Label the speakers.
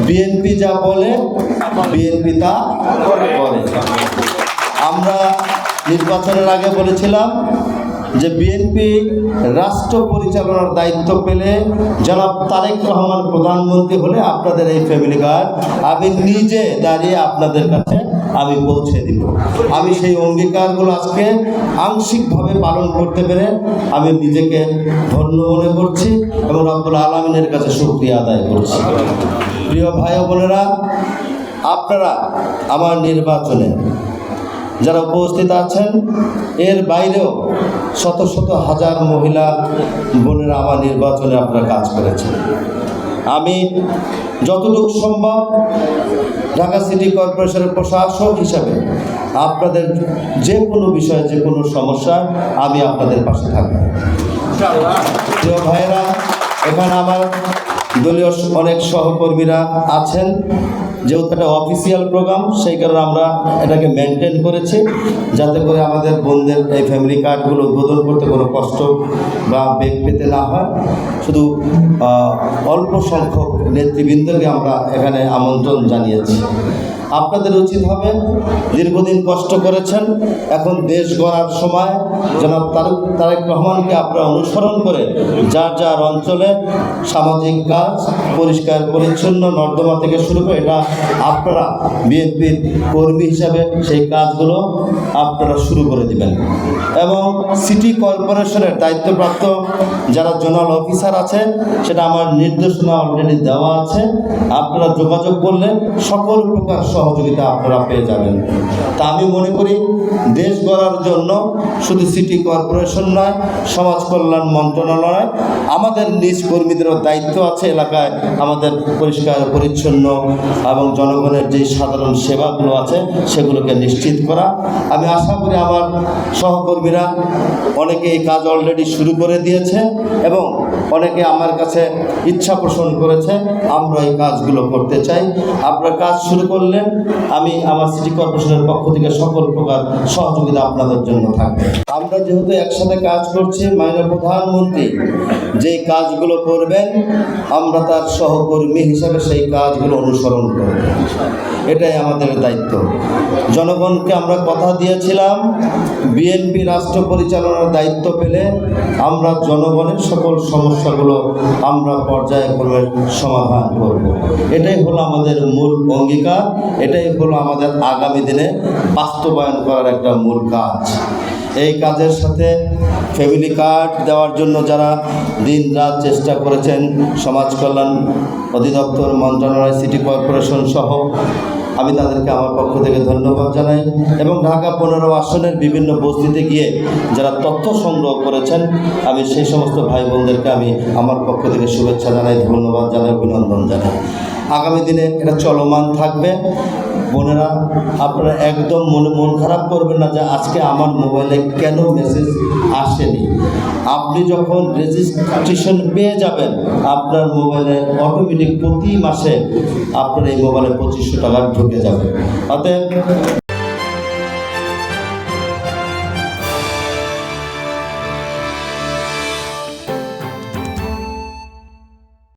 Speaker 1: BNP যা বলে BNP তা করে। আমরা নির্বাচনের আগে বলেছিলাম যে বিএনপি রাষ্ট্র পরিচালনার দায়িত্ব পেলে জনাব তারেক রহমান প্রধানমন্ত্রী হলে আপনাদের এই ফ্যামিলি কার্ড আমি নিজে দাঁড়িয়ে আপনাদের কাছে আমি পৌঁছে দিব। আমি সেই অঙ্গীকারগুলো আজকে আংশিকভাবে পালন করতে পেরে আমি নিজেকে ধন্য মনে করছি এবং রব্বুল আলামিনের কাছে শুকরিয়া আদায় করছি। প্রিয় ভাই ও বোনেরা, আপনারা আমার নির্বাচনে যারা উপস্থিত আছেন, এর বাইরেও শত শত হাজার মহিলা বোনেরা আমার নির্বাচনে আপনারা কাজ করেছেন। আমি যতটুকু সম্ভব ঢাকা সিটি কর্পোরেশনের প্রশাসক হিসাবে আপনাদের যে কোনো বিষয়ে যে কোনো সমস্যা আমি আপনাদের পাশে থাকব। প্রিয় ভাইয়েরা, এখানে আমার দলীয় অনেক সহকর্মীরা আছেন। যেহেতু একটা অফিসিয়াল প্রোগ্রাম, সেই কারণে আমরা এটাকে মেনটেন করেছি যাতে করে আমাদের বোনদের এই ফ্যামিলি কার্ডগুলো উদ্বোধন করতে কোনো কষ্ট বা বেগ পেতে না হয়। শুধু অল্প সংখ্যক নেতৃবৃন্দকে আমরা এখানে আমন্ত্রণ জানিয়েছি। আপনাদের উচিত হবে, দীর্ঘদিন কষ্ট করেছেন, এখন দেশ গড়ার সময় জনাব তারেক রহমানকে আপনারা অনুসরণ করে যার যার অঞ্চলে সামাজিক কাজ, পরিষ্কার পরিচ্ছন্ন নর্দমা থেকে শুরু করে এটা আপনারা বিএনপির কর্মী হিসাবে সেই কাজগুলো আপনারা শুরু করে দিবেন। এবং সিটি কর্পোরেশনের দায়িত্বপ্রাপ্ত যারা জোনাল অফিসার আছে, সেটা আমার নির্দেশনা অলরেডি দেওয়া আছে। আপনারা যোগাযোগ করলে সকল প্রকার সহযোগিতা আপনারা পেয়ে যাবেন। তা আমি মনে করি দেশ গড়ার জন্য শুধু সিটি কর্পোরেশন নয়, সমাজ কল্যাণ মন্ত্রণালয়, আমাদের নিজ কর্মীদেরও দায়িত্ব আছে এলাকায় আমাদের পরিষ্কার পরিচ্ছন্ন এবং জনগণের যে সাধারণ সেবাগুলো আছে সেগুলোকে নিশ্চিত করা। আমি আশা করি আমার সহকর্মীরা অনেকে এই কাজ অলরেডি শুরু করে দিয়েছে এবং অনেকে আমার কাছে ইচ্ছা পোষণ করেছে আমরা এই কাজগুলো করতে চাই। আপনারা কাজ শুরু করলে আমি আমার সিটি কর্পোরেশনের পক্ষ থেকে সকল প্রকার সহযোগিতা আপনাদের জন্য থাকবে। আমরা যেহেতু একসাথে কাজ করছি, মাননীয় প্রধানমন্ত্রী যেই কাজগুলো করবেন আমরা তার সহকর্মী হিসাবে সেই কাজগুলো অনুসরণ করব, এটাই আমাদের দায়িত্ব। জনগণকে আমরা কথা দিয়েছিলাম বিএনপি রাষ্ট্র পরিচালনার দায়িত্ব পেলে আমরা জনগণের সকল সমস্যাগুলো আমরা পর্যায়ক্রমে সমাধান করব। এটাই হলো আমাদের মূল অঙ্গীকার, এটাই হলো আমাদের আগামী দিনে বাস্তবায়ন করার একটা মূল কাজ। এই কাজের সাথে ফ্যামিলি কার্ড দেওয়ার জন্য যারা দিন রাত চেষ্টা করেছেন, সমাজ কল্যাণ অধিদপ্তর, মন্ত্রণালয়, সিটি কর্পোরেশন সহ আমি তাদেরকে আমার পক্ষ থেকে ধন্যবাদ জানাই। এবং ঢাকা 15 আসনের বিভিন্ন বস্তিতে গিয়ে যারা তথ্য সংগ্রহ করেছেন, আমি সেই সমস্ত ভাই বোনদেরকে আমি আমার পক্ষ থেকে শুভেচ্ছা জানাই, ধন্যবাদ জানাই, অভিনন্দন জানাই। আগামী দিনে এটা চলমান থাকবে। বোনেরা, আপনারা একদম মন খারাপ করবেন না যে আজকে আমার মোবাইলে কেন মেসেজ আসেনি। আপনি যখন রেজিস্ট্রেশন পেয়ে যাবেন আপনার মোবাইলে অটোমেটিক প্রতি মাসে আপনার এই মোবাইলে 2500 টাকা ঢুকে যাবে। অতএব